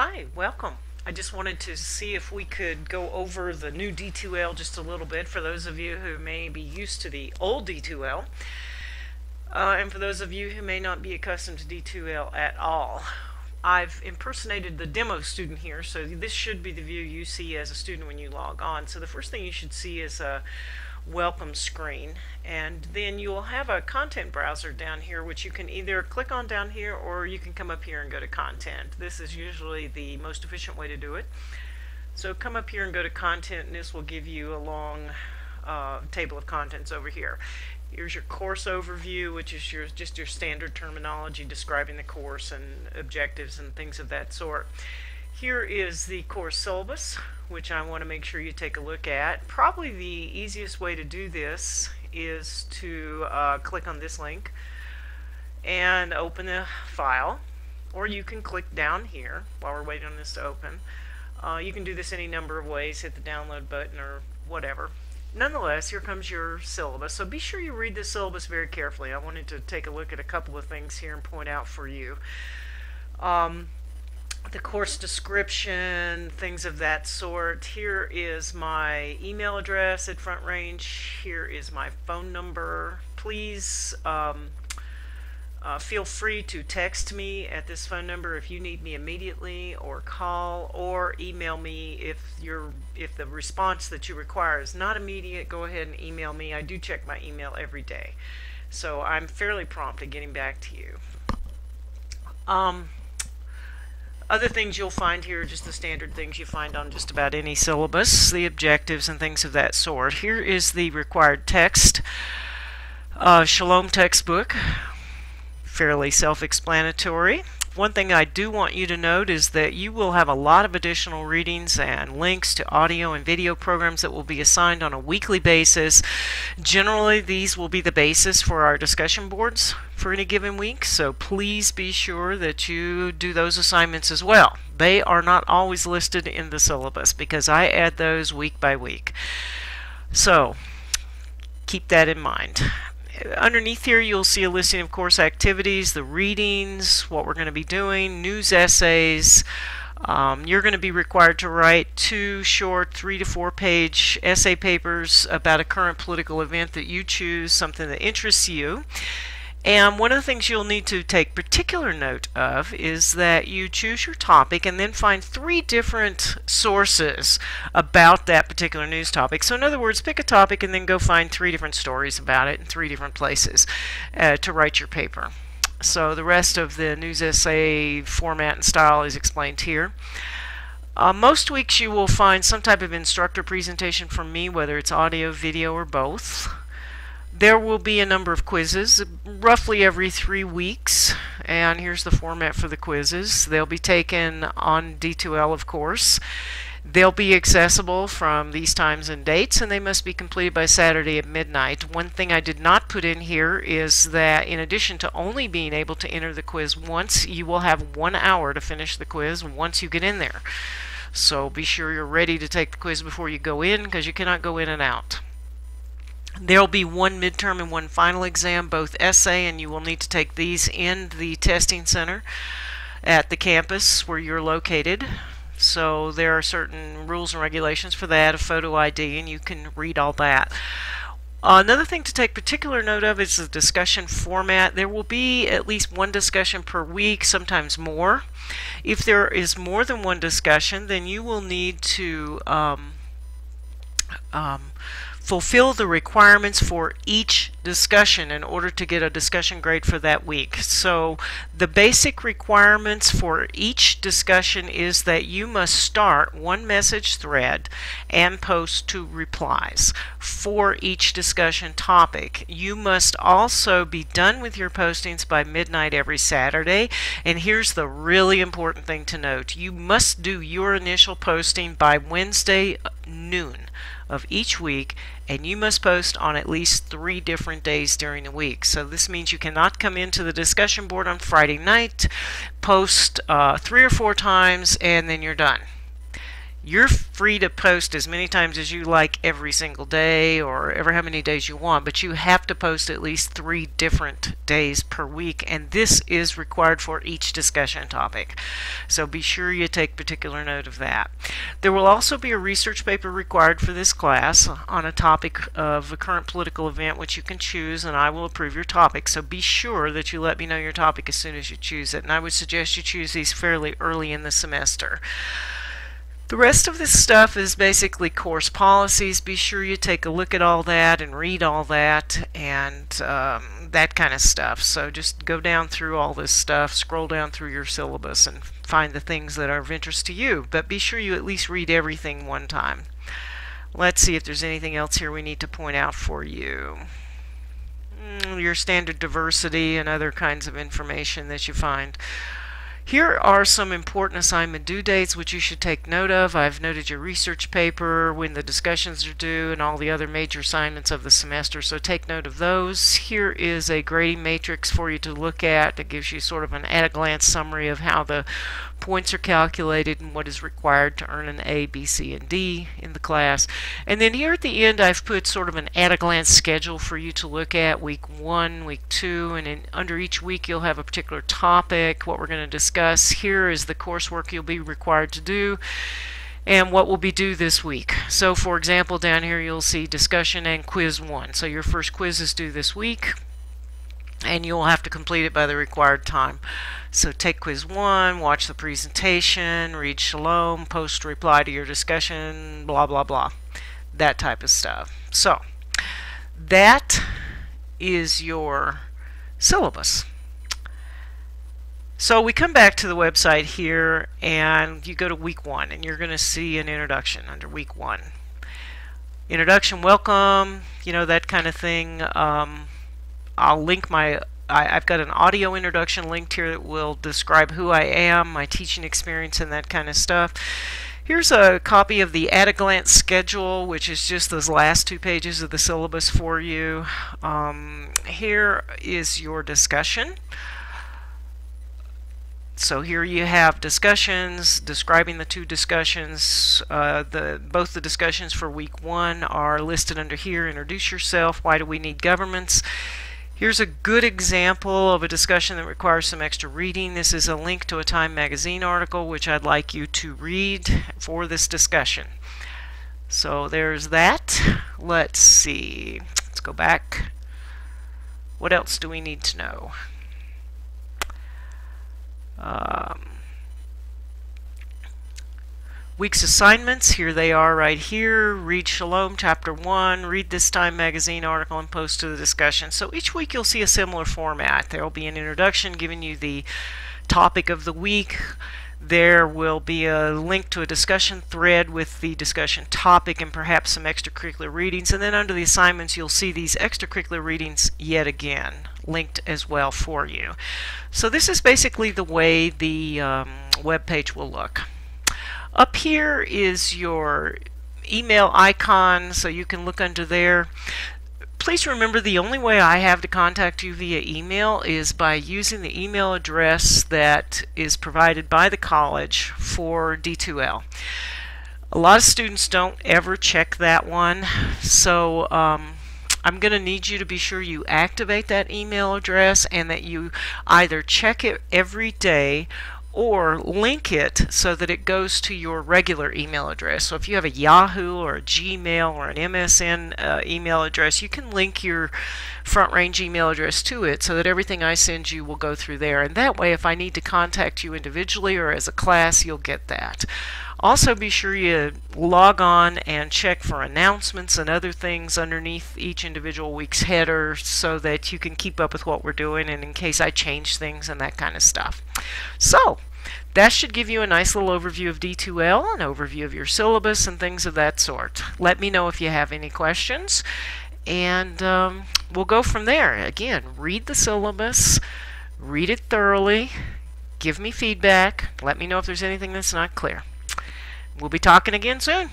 Hi, welcome. I just wanted to see if we could go over the new D2L just a little bit for those of you who may be used to the old D2L, and for those of you who may not be accustomed to D2L at all. I've impersonated the demo student here, so this should be the view you see as a student when you log on. So the first thing you should see is a welcome screen, and then you'll have a content browser down here which you can either click on down here or you can come up here and go to content. This is usually the most efficient way to do it. So come up here and go to content, and this will give you a long table of contents over here. Here's your course overview, which is just your standard terminology describing the course and objectives and things of that sort. Here is the course syllabus, which I want to make sure you take a look at. Probably the easiest way to do this is to click on this link and open the file, or you can click down here while we're waiting on this to open. You can do this any number of ways, hit the download button or whatever. Nonetheless, here comes your syllabus, so be sure you read the syllabus very carefully. I wanted to take a look at a couple of things here and point out for you. The course description, things of that sort. Here is my email address at Front Range. Here is my phone number. Please feel free to text me at this phone number if you need me immediately, or call or email me if the response that you require is not immediate. Go ahead and email me. I do check my email every day, so I'm fairly prompt at getting back to you. Other things you'll find here are just the standard things you find on just about any syllabus, the objectives and things of that sort. Here is the required text, Shalom textbook, fairly self-explanatory. One thing I do want you to note is that you will have a lot of additional readings and links to audio and video programs that will be assigned on a weekly basis. Generally, these will be the basis for our discussion boards for any given week, so please be sure that you do those assignments as well. They are not always listed in the syllabus because I add those week by week. So keep that in mind. Underneath here you'll see a listing of course activities, the readings, what we're going to be doing, news essays. You're going to be required to write 2 short 3 to 4 page essay papers about a current political event that you choose, something that interests you. And one of the things you'll need to take particular note of is that you choose your topic and then find 3 different sources about that particular news topic. So in other words, pick a topic and then go find 3 different stories about it in 3 different places to write your paper. So the rest of the news essay format and style is explained here. Most weeks you will find some type of instructor presentation from me, whether it's audio, video, or both. There will be a number of quizzes, roughly every 3 weeks, and here's the format for the quizzes. They'll be taken on D2L, of course. They'll be accessible from these times and dates, and they must be completed by Saturday at midnight. One thing I did not put in here is that in addition to only being able to enter the quiz once, you will have 1 hour to finish the quiz once you get in there. So be sure you're ready to take the quiz before you go in, because you cannot go in and out. There will be 1 midterm and 1 final exam, both essay, and you will need to take these in the testing center at the campus where you're located. So there are certain rules and regulations for that, a photo ID, and you can read all that. Another thing to take particular note of is the discussion format. There will be at least 1 discussion per week, sometimes more. If there is more than 1 discussion, then you will need to fulfill the requirements for each discussion in order to get a discussion grade for that week. So the basic requirements for each discussion is that you must start 1 message thread and post 2 replies for each discussion topic. You must also be done with your postings by midnight every Saturday, and here's the really important thing to note. You must do your initial posting by Wednesday noon of each week, and you must post on at least 3 different days during the week. So this means you cannot come into the discussion board on Friday night, post 3 or 4 times, and then you're done. You're free to post as many times as you like every single day or ever how many days you want, but you have to post at least 3 different days per week, and this is required for each discussion topic. So be sure you take particular note of that. There will also be a research paper required for this class on a topic of a current political event which you can choose, and I will approve your topic. So be sure that you let me know your topic as soon as you choose it, and I would suggest you choose these fairly early in the semester. The rest of this stuff is basically course policies. Be sure you take a look at all that and read all that and that kind of stuff. So just go down through all this stuff, scroll down through your syllabus and find the things that are of interest to you. But be sure you at least read everything one time. Let's see if there's anything else here we need to point out for you. Your standard diversity and other kinds of information that you find. Here are some important assignment due dates which you should take note of. I've noted your research paper, when the discussions are due, and all the other major assignments of the semester, so take note of those. Here is a grading matrix for you to look at that gives you sort of an at-a-glance summary of how the points are calculated and what is required to earn an A, B, C, and D in the class. And then here at the end I've put sort of an at-a-glance schedule for you to look at, week 1, week 2, and under each week you'll have a particular topic, what we're going to discuss. Here is the coursework you'll be required to do and what will be due this week. So for example, down here you'll see discussion and quiz 1. So your first quiz is due this week and you'll have to complete it by the required time. So take quiz 1, watch the presentation, read Shalom, post reply to your discussion, blah blah blah, that type of stuff. So that is your syllabus. So we come back to the website here and you go to week 1 and you're going to see an introduction under week 1. Introduction, welcome, you know, that kind of thing. I'll link I've got an audio introduction linked here that will describe who I am, my teaching experience, and that kind of stuff. Here's a copy of the at-a-glance schedule, which is just those last 2 pages of the syllabus for you. Here is your discussion. So here you have discussions, describing the 2 discussions. Both the discussions for week 1 are listed under here. Introduce yourself, why do we need governments? Here's a good example of a discussion that requires some extra reading. This is a link to a Time magazine article which I'd like you to read for this discussion. So there's that. Let's see. Let's go back. What else do we need to know? Week's assignments, here they are right here. Read Shalom chapter 1, read this Time magazine article, and post to the discussion. So each week you'll see a similar format. There will be an introduction giving you the topic of the week. There will be a link to a discussion thread with the discussion topic and perhaps some extracurricular readings. And then under the assignments you'll see these extracurricular readings yet again linked as well for you. So this is basically the way the web page will look. Up here is your email icon, so you can look under there. Please remember the only way I have to contact you via email is by using the email address that is provided by the college for D2L. A lot of students don't ever check that one, so I'm going to need you to be sure you activate that email address and that you either check it every day or link it so that it goes to your regular email address. So if you have a Yahoo or a Gmail or an MSN email address, you can link your Front Range email address to it so that everything I send you will go through there. And that way, if I need to contact you individually or as a class, you'll get that. Also, be sure you log on and check for announcements and other things underneath each individual week's header so that you can keep up with what we're doing and in case I change things and that kind of stuff. So, that should give you a nice little overview of D2L, an overview of your syllabus and things of that sort. Let me know if you have any questions and we'll go from there. Again, read the syllabus, read it thoroughly, give me feedback, let me know if there's anything that's not clear. We'll be talking again soon.